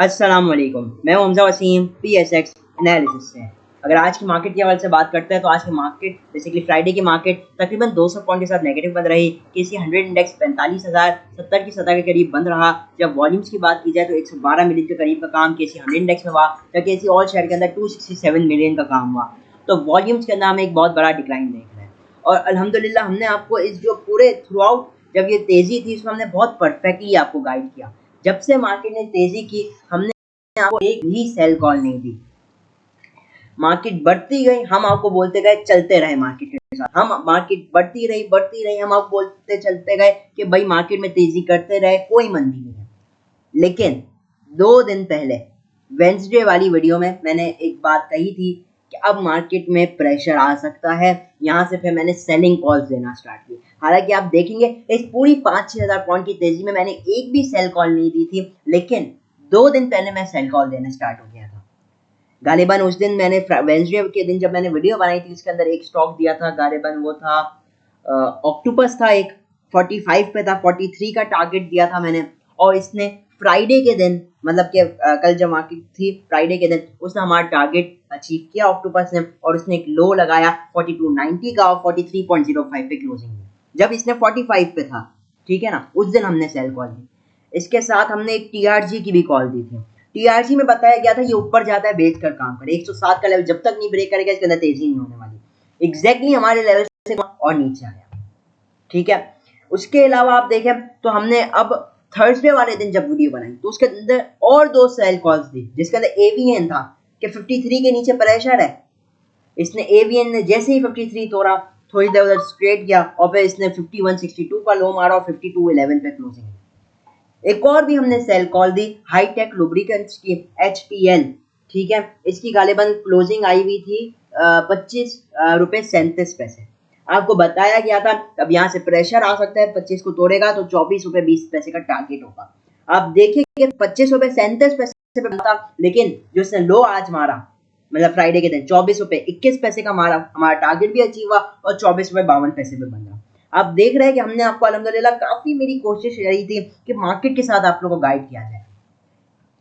अस्सलाम वालेकुम, मैं हूं हमज़ा वसीम PSX एनालिसिस से। अगर आज की मार्केट के हवाले से बात करते हैं तो आज की मार्केट बेसिकली फ्राइडे की मार्केट तकरीबन 200 पॉइंट के साथ नेगेटिव बंद रही। केसी 100 इंडेक्स 45,070 की सतह के करीब बंद रहा। जब वॉल्यूम्स की बात की जाए तो 112 मिलियन के करीब का काम केसी 100 इंडेक्स में हुआ, जबकि केसी ऑल शेयर के अंदर 267 मिलियन का काम हुआ। तो वॉल्यूम्स के अंदर हम एक बहुत बड़ा डिक्लाइन देख रहे हैं और अल्हम्दुलिल्लाह हमने आपको इस जो पूरे थ्रू आउट जब ये तेज़ी थी इसमें हमने बहुत परफेक्टली आपको गाइड किया। जब से मार्केट ने तेज़ी की हमने आपको एक भी सेल कॉल नहीं दी। मार्केट बढ़ती गई, हम आपको बोलते गए चलते रहे मार्केट के साथ। हम मार्केट बढ़ती रही, हम आपको बोलते चलते गए कि भाई मार्केट में तेजी करते रहे, कोई मंदी नहीं है। लेकिन 2 दिन पहले वेंसडे वाली वीडियो में मैंने एक बात कही थी कि अब मार्केट में प्रेशर आ सकता है। यहाँ से फिर मैंने सेलिंग कॉल्स देना स्टार्ट की। हालांकि आप देखेंगे इस पूरी 5-6 हज़ार पॉइंट की तेजी में मैंने एक भी सेल कॉल नहीं दी थी, लेकिन 2 दिन पहले मैं सेल कॉल देना स्टार्ट हो गया था। गालिबन उस दिन मैंने वेंसडे के दिन जब मैंने वीडियो बनाई थी उसके अंदर एक स्टॉक दिया था गालिबन, वो था ऑक्टोपस था, एक 45 पे था, 43 का टारगेट दिया था मैंने। और इसने फ्राइडे के दिन मतलब कि कल जब मार्केट थी फ्राइडे के दिन उसने हमारा टारगेट अचीव किया ऑक्टोपस ने, और उसने एक लो लगाया 4290 का और 43.05 पे क्लोजिंग हुई जब इसने 45 पे था। ठीक है ना, उस दिन हमने सेल कॉल दी। इसके साथ हमने एक टीआरजी की भी कॉल दी थी। टीआरजी में बताया गया था ये ऊपर जाता है बेच कर काम करे, 107 का लेवल जब तक नहीं ब्रेक करेगा इसके अंदर तेजी नहीं होने वाली। एग्जैक्टली हमारे लेवल से और नीचे आया। ठीक है, उसके अलावा आप देखें तो हमने अब थर्सडे वाले दिन जब वीडियो बनाई तो उसके अंदर और 2 सेल कॉल्स दी, जिसके अंदर एवीएन था कि 53 के नीचे प्रेशर है। इसने एवीएन ने जैसे ही 53 तोड़ा, थोड़ी देर उधर स्ट्रेट गया और फिर इसने 5162 का लो मारा और 5211 पे क्लोजिंग। एक और भी हमने सेल कॉल दी हाईटेक लुब्रिकेंट्स की HPL। ठीक है, इसकी गालिबन क्लोजिंग आई हुई थी 25 रुपये 37 पैसे। आपको बताया गया था अब यहाँ से प्रेशर आ सकता है, 25 को तोड़ेगा तो 24 रुपये 20 पैसे का टारगेट होगा। आप देखिए कि 25 रुपये 37 पैसे पे था, लेकिन जो इसने लो आज मारा मतलब फ्राइडे के दिन 24 रुपये 21 पैसे का मारा, हमारा टारगेट भी अचीव हुआ और 24 रुपये 52 पैसे पे बन रहा। आप देख रहे हैं कि हमने आपको अल्हम्दुलिल्लाह काफी मेरी कोशिश रही थी कि मार्केट के साथ आप लोगों को गाइड किया जाए।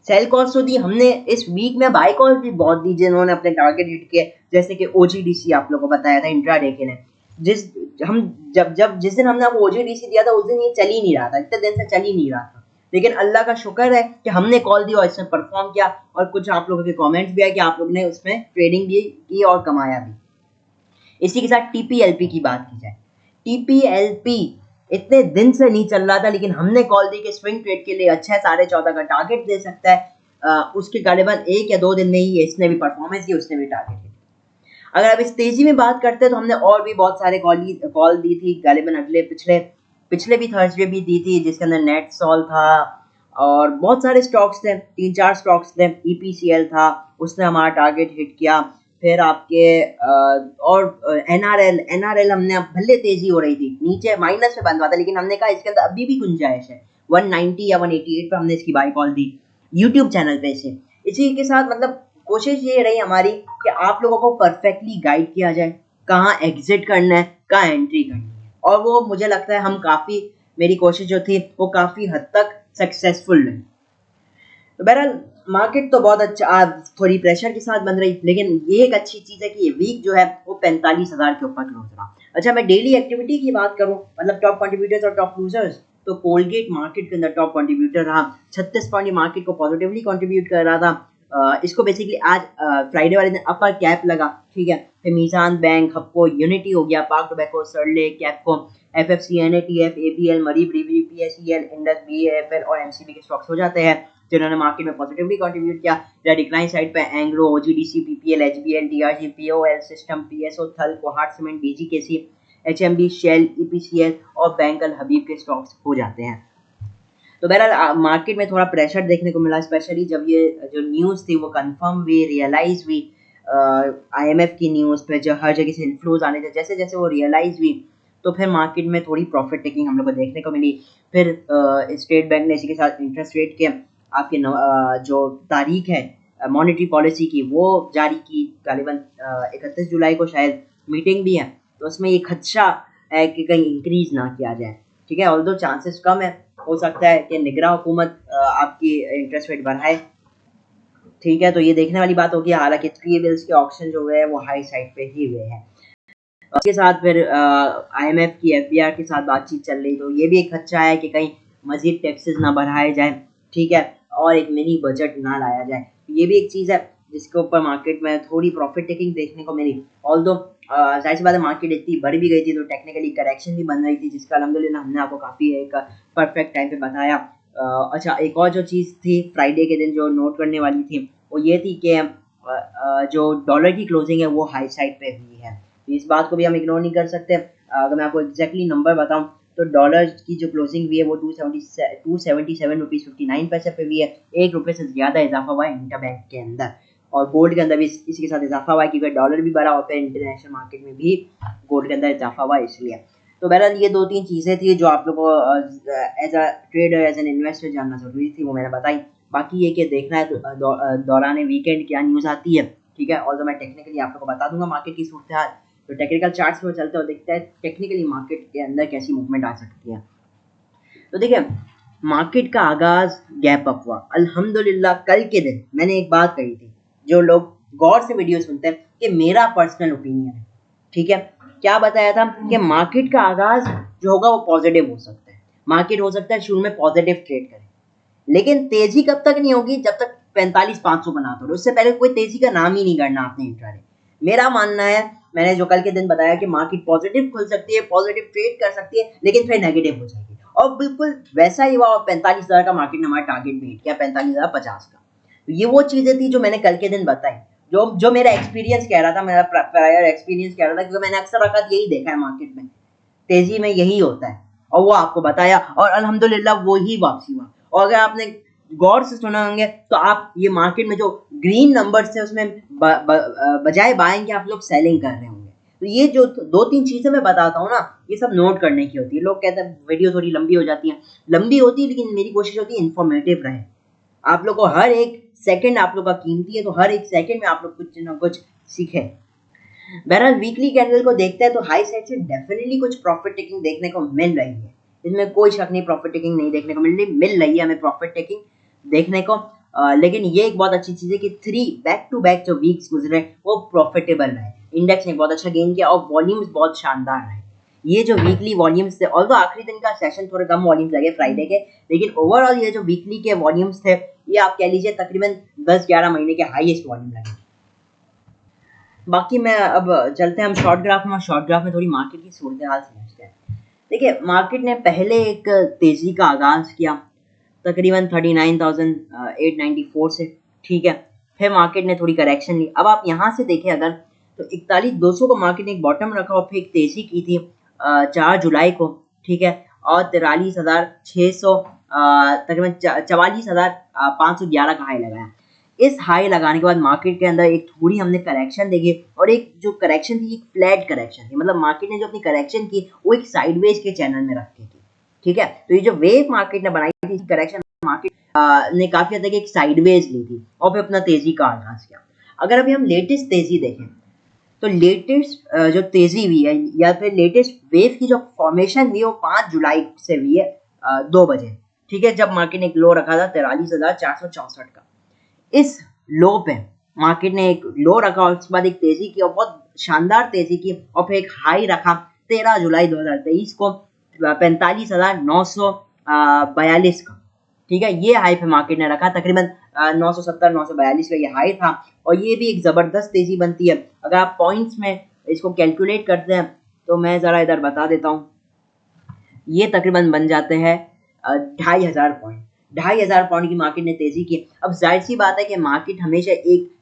सेल कॉल्स तो दी हमने, इस वीक में बाय कॉल्स भी बहुत दी जिन्होंने अपने टारगेट हिट किए, जैसे कि OGDC आप लोगों को बताया था इंट्राडे के ने। जिस हम जब जिस दिन हमने आपको OGDC दिया था उस दिन ये चल ही नहीं रहा था, इतने दिन से चल ही नहीं रहा था। लेकिन अल्लाह का शुक्र है कि हमने कॉल दी और इसमें परफॉर्म किया, और कुछ आप लोगों के कमेंट्स भी है कि आप लोगों ने उसमें ट्रेडिंग भी की और कमाया भी। इसी के साथ TPLP की बात की जाए, TPLP इतने दिन से नहीं चल रहा था, लेकिन हमने कॉल दी कि स्विंग ट्रेड के लिए अच्छा है, 14.5 का टारगेट दे सकता है। उसके गालिबन 1 या 2 दिन में ही इसने भी परफॉर्मेंस दी, उसने भी टारगेट दी। अगर अब इस तेजी में बात करते हैं तो हमने और भी बहुत सारे कॉल दी थी गालिबन, अगले पिछले पिछले भी थर्सडे भी दी थी, जिसके अंदर नेट सॉल था और बहुत सारे स्टॉक्स थे, 3-4 स्टॉक्स थे। EPCL था, उसने हमारा टारगेट हिट किया। फिर आपके और NRL हमने भले तेजी हो रही थी, नीचे माइनस में बंद हुआ था, लेकिन हमने कहा इसके अंदर अभी भी गुंजाइश है। 190 या 188 पे हमने इसकी by call the YouTube channel पे से। इसी के साथ मतलब कोशिश ये रही हमारी कि आप लोगों को परफेक्टली गाइड किया जाए कहाँ एग्जिट करना है, कहाँ एंट्री करनी है, और वो मुझे लगता है हम काफ़ी, मेरी कोशिश जो थी वो काफ़ी हद तक सक्सेसफुल रही। तो बहरहाल मार्केट तो बहुत अच्छा थोड़ी प्रेशर के साथ बन रही, लेकिन ये एक अच्छी चीज़ है कि ये वीक जो है वो 45,000 के ऊपर क्लोज रहा। अच्छा, मैं डेली एक्टिविटी की बात करूं, मतलब टॉप कंट्रीब्यूटर्स और टॉप लूजर्स, तो कोलगेट मार्केट के अंदर टॉप कंट्रीब्यूटर रहा, 36 पॉइंट मार्केट को पॉजिटिवली कंट्रीब्यूट कर रहा था। इसको बेसिकली आज फ्राइडे वाले दिन अपर कैप लगा। ठीक है, फिर मीज़ान बैंक, हपको, यूनिटी हो गया, पाक टोबैको, सरले, कैपको, FFC, NATF, ABL, मरी ब्रीवरी, PSEL, इंडस, BAFL और MCB के स्टॉक्स हो जाते हैं जिन्होंने मार्केट में पॉजिटिवली कंट्रीब्यूट किया। या डिक्लाइन साइड पे Engro, OGDC, PPL, HBL, DRG, POL system, PSO, Thal, Kohat cement, BGKC, HMB, Shell, EPCL और बैंक अल हबीब के स्टॉक्स हो जाते हैं। तो बहरहाल मार्केट में थोड़ा प्रेशर देखने को मिला, स्पेशली जब ये जो न्यूज़ थी वो कंफर्म हुई, रियलाइज हुई। IMF की न्यूज़ पे जो हर जगह से इन्फ्लोज आने थे, जैसे जैसे वो रियलाइज हुई तो फिर मार्केट में थोड़ी प्रॉफिट टेकिंग हम लोग को देखने को मिली। फिर स्टेट बैंक ने इसी के साथ इंटरेस्ट रेट के आपके जो तारीख है मॉनेटरी पॉलिसी की वो जारी की, गालिबन 31 जुलाई को शायद मीटिंग भी है, तो उसमें ये खदशा है कि कहीं इंक्रीज ना किया जाए। ठीक है, ऑल्दो चांसेस कम है, हो सकता है कि निगरान हुकूमत आपकी इंटरेस्ट रेट बढ़ाए, ठीक है, तो ये देखने वाली बात होगी। हालांकि थ्री बिल्स के ऑक्शन जो हुए हैं वो हाई साइड पे ही हुए हैं। उसके साथ फिर आईएमएफ की एफबीआर के साथ बातचीत चल रही, तो ये भी एक खदशा है कि कहीं मजीद टैक्सेस ना बढ़ाए जाए, ठीक है, और एक मिनी बजट ना लाया जाए। ये भी एक चीज़ है जिसके ऊपर मार्केट में थोड़ी प्रॉफिट टेकिंग देखने को मिली। ऑल्दो जाहिर सी बात है मार्केट इतनी बढ़ भी गई थी तो टेक्निकली करेक्शन भी बन रही थी, जिसका अल्हम्दुलिल्लाह हमने आपको काफ़ी एक परफेक्ट टाइम पे बताया। अच्छा, एक और जो चीज़ थी फ्राइडे के दिन जो नोट करने वाली थी वो ये थी कि जो डॉलर की क्लोजिंग है वो हाई साइड पे हुई है। तो इस बात को भी हम इग्नोर नहीं कर सकते। अगर मैं आपको एग्जैक्टली नंबर बताऊं तो डॉलर की जो क्लोजिंग हुई है वो 277 रुपीज़ 59 पैसे पे हुई है। 1 रुपये से ज़्यादा इजाफा हुआ है इंटरबैंक के अंदर, और गोल्ड के अंदर भी इसी के साथ इजाफा हुआ है क्योंकि डॉलर भी बढ़ा होता है, इंटरनेशनल मार्केट में भी गोल्ड के अंदर इजाफा हुआ है इसलिए। तो बहरहाल ये 2-3 चीज़ें थी जो आप लोग को as a trader as an investor जानना ज़रूरी थी, वो मैंने बताई। बाकी ये कि देखना है दौरान वीकेंड क्या न्यूज़ आती है, ठीक है। और तो मैं टेक्निकली आप लोग को बता दूंगा मार्केट की सूरत हाल। तो टेक्निकल चार्ट्स में चलते हो देखते हैं टेक्निकली मार्केट के अंदर कैसी मूवमेंट आ सकती है। तो देखिए, मार्केट का आगाज गैप अप हुआ अल्हम्दुलिल्लाह। कल के दिन मैंने एक बात कही थी, जो लोग गौर से वीडियो सुनते हैं, कि मेरा पर्सनल ओपिनियन है, ठीक है। क्या बताया था कि मार्केट का आगाज जो होगा वो पॉजिटिव हो सकता है। मार्केट हो सकता है शुरू में पॉजिटिव ट्रेड करे, लेकिन तेजी कब तक नहीं होगी जब तक 45,500 बना तो उससे पहले कोई तेजी का नाम ही नहीं करना आपने इंट्राडे। मेरा मानना है, मैंने जो कल के दिन बताया कि मार्केट पॉजिटिव खुल सकती है, पॉजिटिव ट्रेड कर सकती है, लेकिन फिर नेगेटिव हो जाएगी। और बिल्कुल वैसा ही हुआ, 45,000 का मार्केट ने हमारा टारगेट बीट किया, 45,050 का। तो ये वो चीजें थी जो मैंने कल के दिन बताई, जो जो मेरा एक्सपीरियंस कह रहा था, मेरा प्रायर एक्सपीरियंस कह रहा था, क्योंकि मैंने अक्सर वक्त यही देखा है मार्केट में, तेजी में यही होता है, और वो आपको बताया और अल्हम्दुलिल्लाह वो ही वापसी हुआ। और अगर आपने गौर से सुना होंगे तो आप ये मार्केट में जो ग्रीन नंबर्स थे उसमें बजाय बाइंग के आप लोग सेलिंग कर रहे होंगे। तो ये जो 2-3 चीजें मैं बताता हूँ ना, ये सब नोट करने की होती है। लोग कहते हैं वीडियो थोड़ी लंबी हो जाती है, लंबी होती है, लेकिन मेरी कोशिश होती है इन्फॉर्मेटिव रहे। आप लोग को हर एक सेकंड आप लोग का कीमती है, तो हर एक सेकंड में आप लोग कुछ ना कुछ सीखें। बहरहाल वीकली कैंडल को देखते हैं तो हाई साइड से डेफिनेटली कुछ प्रॉफिट टेकिंग देखने को मिल रही है, इसमें कोई शक नहीं। प्रॉफिट टेकिंग नहीं देखने को मिल रही है हमें प्रॉफिट टेकिंग देखने को। लेकिन ये एक बहुत अच्छी चीज़ है कि 3 बैक टू बैक जो वीक्स गुजरे वो प्रॉफिटेबल रहे। इंडेक्स ने बहुत अच्छा गेन किया और वॉल्यूम्स बहुत शानदार रहे। ये जो वीकली वॉल्यूम्स थे, ऑल्दो आखिरी दिन का सेशन थोड़े कम वॉल्यूम्स लगे फ्राइडे के, लेकिन ओवरऑल ये जो वीकली के वॉल्यूम्स थे, ये आप कह लीजिए तकरीबन 10-11 महीने के हाईएस्ट वॉल्यूम लगे। बाकी मैं अब चलते हैं हम शॉर्ट ग्राफ में। शॉर्ट ग्राफ में थोड़ी मार्केट की सूरत हाल समझते हैं। देखिए, मार्केट ने पहले एक तेजी का आगाज किया तकरीबन 39,894 से, ठीक है। फिर मार्केट ने थोड़ी करेक्शन ली। अब आप यहाँ से देखें अगर, तो 41,200 को मार्केट ने एक बॉटम रखा और फिर एक तेजी की थी 4 जुलाई को, ठीक है। और 43,600 तकरीबन 44,511 का हाई लगाया। इस हाई लगाने के बाद मार्केट के अंदर एक थोड़ी हमने करेक्शन देखी, और एक जो करेक्शन थी एक फ्लैट करेक्शन थी, मतलब मार्केट ने जो अपनी करेक्शन की वो एक साइडवेज के चैनल में रख के की, ठीक है। तो ये जो वेव मार्केट ने बनाई थी करेक्शन, मार्केट ने काफी हद तक एक साइडवेज ली थी और फिर अपना तेजी का आगाज किया। अगर अभी हम लेटेस्ट तेजी देखें तो लेटेस्ट जो तेजी हुई है या फिर लेटेस्ट वेव की जो फॉर्मेशन हुई है वो 5 जुलाई से हुई है 2 बजे, ठीक है, जब मार्केट ने एक लो रखा था 43,464 का। इस लो पे मार्केट ने एक लो रखा और उसके बाद एक तेजी की और बहुत शानदार तेजी की, और फिर एक हाई रखा 13 जुलाई 2023 को 45,942 का, ठीक है। ये हाई पे मार्केट ने रखा तकरीबन 970-942 का ये हाई था, और ये भी एक जबरदस्त तेजी बनती है। अगर आप पॉइंट्स में इसको कैलकुलेट करते हैं तो मैं जरा इधर बता देता हूँ, ये तकरीबन बन जाते हैं 2,500 पॉइंट। 2,500 पॉइंट की मार्केट ने तेजी की। अब जाहिर सी बात है कि मार्केट हमेशा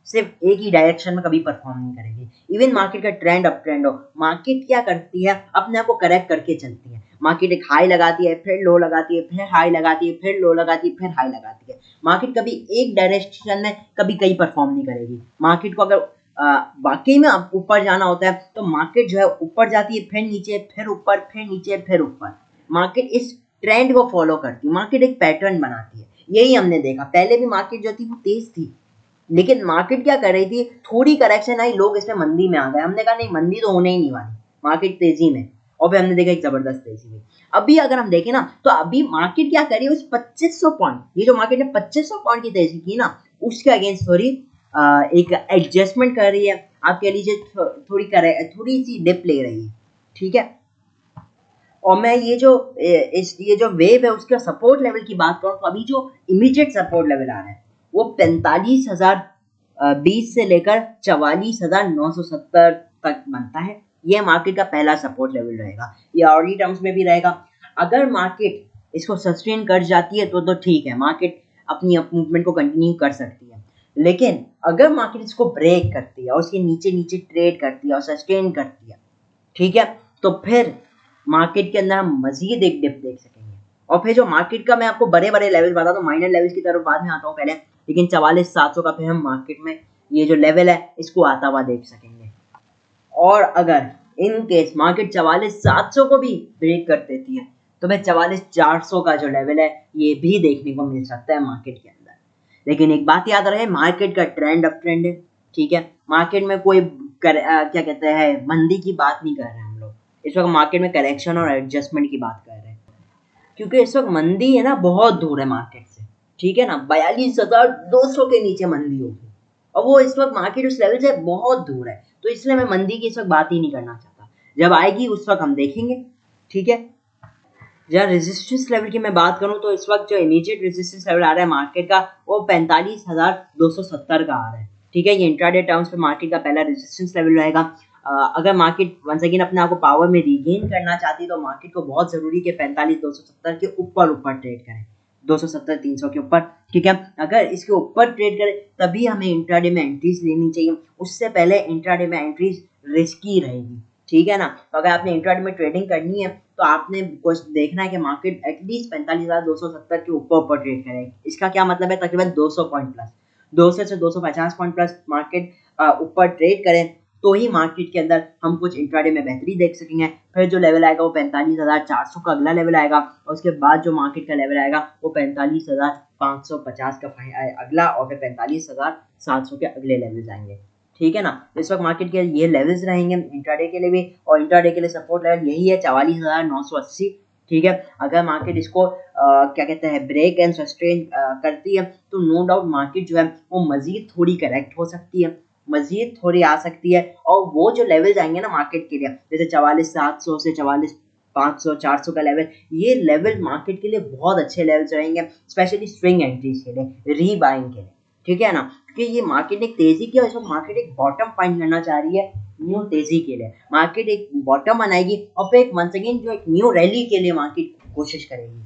सिर्फ एक ही डायरेक्शन में कभी परफॉर्म नहीं करेगी। इवन मार्केट का ट्रेंड अप ट्रेंड हो, मार्केट क्या करती है, अपने आप को करेक्ट करके चलती है। मार्केट एक हाई लगाती है, फिर लो लगाती है, फिर हाई लगाती है, फिर लो लगाती है, फिर हाई लगाती है। मार्केट कभी एक डायरेक्शन में कभी कहीं परफॉर्म नहीं करेगी। मार्केट को अगर वाकई में ऊपर जाना होता है तो मार्केट जो है ऊपर जाती है, फिर नीचे, फिर ऊपर, फिर नीचे, फिर ऊपर। मार्केट इस ट्रेंड को फॉलो करती है, मार्केट एक पैटर्न बनाती है। यही हमने देखा, पहले भी मार्केट जो थी वो तेज थी, लेकिन मार्केट क्या कर रही थी, थोड़ी करेक्शन आई, लोग इसमें मंदी में आ गए। हमने कहा नहीं, मंदी तो होने ही नहीं वाली, मार्केट तेजी में, और फिर हमने देखा एक जबरदस्त तेजी में। अभी अगर हम देखें ना तो अभी मार्केट क्या कर रही है, उस 2500 पॉइंट, ये जो मार्केट ने 2500 पॉइंट की तेजी की ना, उसके अगेंस्ट थोड़ी एक एडजस्टमेंट कर रही है, आप कह लीजिए थोड़ी सी डिप ले रही है, ठीक है। और मैं ये जो वेव है उसका सपोर्ट लेवल की बात करूँ तो अभी जो इमीडिएट सपोर्ट लेवल आ रहा है वो 45,020 से लेकर 44,970 तक बनता है। ये मार्केट का पहला सपोर्ट लेवल रहेगा, ये ऑर्डरी टर्म्स में भी रहेगा। अगर मार्केट इसको सस्टेन कर जाती है तो ठीक है, मार्केट अपनी मूवमेंट को कंटिन्यू कर सकती है। लेकिन अगर मार्केट इसको ब्रेक करती है और उसके नीचे नीचे ट्रेड करती है और सस्टेन करती है, ठीक है, तो फिर मार्केट के अंदर हम मजीद एक डिप देख सकेंगे। और फिर जो मार्केट का मैं आपको बड़े बड़े लेवल बताता हूँ, माइनर लेवल्स की तरफ बाद में आता हूँ पहले, लेकिन 44,700 का फिर हम मार्केट में ये जो लेवल है इसको आता हुआ देख सकेंगे। और अगर इन केस मार्केट 44,700 को भी ब्रेक कर देती है तो फिर 44,400 का जो लेवल है ये भी देखने को मिल सकता है मार्केट के अंदर। लेकिन एक बात याद रहे, मार्केट का ट्रेंड अप ट्रेंड है, ठीक है। मार्केट में कोई क्या कहते हैं मंदी की बात नहीं कर रहे हैं हम लोग, इस वक्त मार्केट में करेक्शन और एडजस्टमेंट की बात कर रहे हैं, क्योंकि इस वक्त मंदी है ना बहुत दूर है मार्केट से, ठीक है ना। 42,200 के नीचे मंदी होगी और वो इस वक्त मार्केट उस लेवल से बहुत दूर है, तो इसलिए मैं मंदी की इस वक्त बात ही नहीं करना चाहता। जब आएगी उस वक्त हम देखेंगे, ठीक है। जहाँ रेजिस्टेंस लेवल की मैं बात करूं तो इस वक्त जो इमीडिएट रेजिस्टेंस लेवल आ रहा है मार्केट का वो 45,270 का आ रहा है, ठीक है। ये इंट्राडे टर्म्स पे मार्केट का पहला रेजिस्टेंस लेवल रहेगा। अगर मार्केट वंस अगेन अपने आप को पावर में रीगेन करना चाहती है तो मार्केट को बहुत जरूरी है 45,270 के ऊपर ट्रेड करें, 270-300 के ऊपर, ठीक है। अगर इसके ऊपर ट्रेड करें तभी हमें इंट्राडे में एंट्रीज लेनी चाहिए, उससे पहले इंट्राडे में एंट्रीज रिस्की रहेगी, ठीक है ना। तो अगर आपने इंट्राडे में ट्रेडिंग करनी है तो आपने कुछ देखना है कि मार्केट एटलीस्ट 45,270 के ऊपर ट्रेड करे। इसका क्या मतलब है, तकरीबन 200 पॉइंट प्लस, 200 से 250 पॉइंट प्लस मार्केट ऊपर ट्रेड करें तो ही मार्केट के अंदर हम कुछ इंट्राडे में बेहतरी देख सकेंगे। फिर जो लेवल आएगा वो 45,400 का अगला लेवल आएगा और उसके बाद जो मार्केट का लेवल आएगा वो 45,550 का अगला, और फिर 45,700 के अगले लेवल आएंगे, ठीक है ना। इस वक्त मार्केट के ये लेवल्स रहेंगे इंट्राडे के लिए भी, और इंट्राडे के लिए सपोर्ट लेवल यही है 44,980, ठीक है। अगर मार्केट इसको क्या कहते हैं ब्रेक एंड सस्टेन करती है तो नो डाउट मार्केट जो है वो मजीद थोड़ी करेक्ट हो सकती है, मजीद थोड़ी आ सकती है। और वो जो लेवल्स आएंगे ना मार्केट के लिए, जैसे 44,700 से 44,500 400 का लेवल, ये लेवल मार्केट के लिए बहुत अच्छे लेवल्स रहेंगे, स्पेशली स्विंग एंट्रीज के लिए, रीबाइंग के लिए, ठीक है ना। क्योंकि ये मार्केट एक तेजी की, और मार्केट एक बॉटम फाइंड करना चाह रही है न्यू तेजी के लिए। मार्केट एक बॉटम बनाएगी और फिर एक वंस अगेन जो एक न्यू रैली के लिए मार्केट कोशिश करेगी,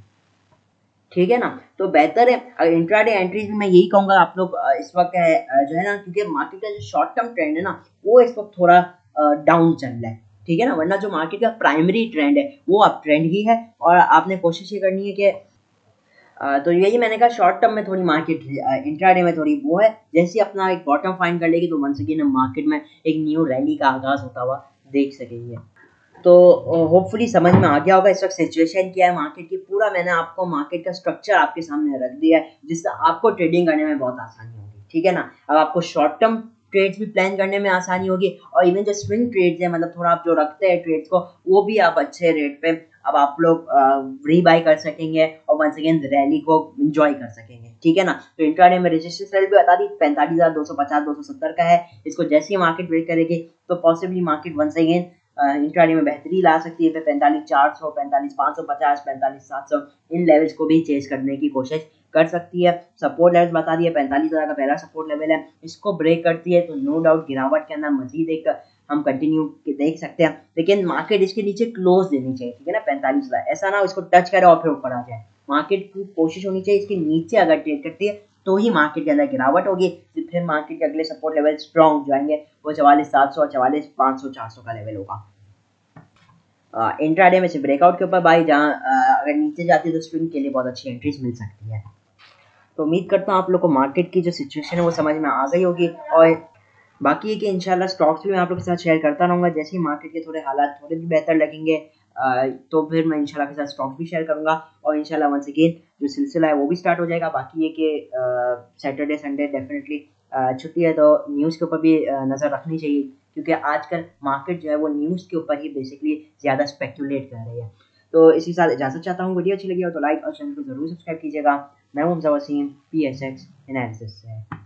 ठीक है ना। तो बेहतर है इंट्राडे एंट्रीज में मैं यही कहूंगा आप लोग इस वक्त है जो है ना, क्योंकि मार्केट का जो शॉर्ट टर्म ट्रेंड है ना वो इस वक्त थोड़ा डाउन चल रहा है, ठीक है ना। वरना जो मार्केट का प्राइमरी ट्रेंड है वो अप ट्रेंड ही है, और आपने कोशिश ये करनी है कि तो यही मैंने कहा शॉर्ट टर्म में थोड़ी मार्केट इंट्राडे में थोड़ी वो है, जैसे अपना एक बॉटम फाइंड कर लेगी तो वंस अगेन हम मार्केट में एक न्यू रैली का आगाज होता हुआ देख सकेंगे। तो होपफुली समझ में आ गया होगा इस वक्त सिचुएशन क्या है मार्केट की। पूरा मैंने आपको मार्केट का स्ट्रक्चर आपके सामने रख दिया है जिससे आपको ट्रेडिंग करने में बहुत आसानी होगी, ठीक है ना। अब आपको शॉर्ट टर्म ट्रेड्स भी प्लान करने में आसानी होगी, और इवन जो स्विंग ट्रेड्स है, मतलब थोड़ा आप जो रखते हैं ट्रेड्स को, वो भी आप अच्छे रेट पे अब आप लोग रीबाई कर सकेंगे और वंस अगेन रैली को एंजॉय कर सकेंगे, ठीक है ना। तो इंट्राडे में रेजिस्टेंस लेवल भी बता दी 45,250 270 का है। इसको जैसे ही मार्केट ब्रेक करेगी तो possibly market once again intraday में बेहतरी ला सकती है, फिर 45,400 45,550 45,700 इन लेवल्स को भी चेज करने की कोशिश कर सकती है। सपोर्ट लेवल्स बता दिए, 45,000 का पहला सपोर्ट लेवल है, इसको ब्रेक करती है तो नो डाउट गिरावट के अंदर मजीद एक हम कंटिन्यू देख सकते हैं, लेकिन मार्केट इसके नीचे क्लोज देनी चाहिए, ठीक है ना। 45,000 ऐसा ना इसको टच करे और फिर ऊपर आ जाए, मार्केट की कोशिश होनी चाहिए इसके नीचे अगर ट्रेड करती है तो ही मार्केट के अंदर गिरावट होगी। फिर मार्केट के अगले सपोर्ट लेवल स्ट्रॉन्ग जाएंगे, वो 44,700 और 44,500 400 का लेवल होगा। इंट्राडे में से ब्रेकआउट के ऊपर बाई, जहाँ अगर नीचे जाती है तो स्विंग के लिए बहुत अच्छी एंट्रीज मिल सकती है। तो उम्मीद करता हूँ आप लोग को मार्केट की जो सिचुएशन है वो समझ में आ गई होगी, और बाकी है कि इंशाल्लाह स्टॉक्स भी मैं आप लोगों के साथ शेयर करता रहूँगा। जैसे ही मार्केट के थोड़े हालात थोड़े भी बेहतर लगेंगे तो फिर मैं इंशाल्लाह के साथ स्टॉक्स भी शेयर करूँगा, और इंशाल्लाह वंस अगेन जो सिलसिला है वो भी स्टार्ट हो जाएगा। बाकी ये कि सैटरडे संडे डेफिनेटली छुट्टी है तो न्यूज़ के ऊपर भी नज़र रखनी चाहिए, क्योंकि आजकल मार्केट जो है वो न्यूज़ के ऊपर ही बेसिकली ज़्यादा स्पेकुलेट कर रही है। तो इसी साथ इजाज़त चाहता हूँ, वीडियो अच्छी लगी हो तो लाइक और चैनल को ज़रूर सब्सक्राइब कीजिएगा। मैं हूं हमजा वसीम, PSX एनालिसिस से।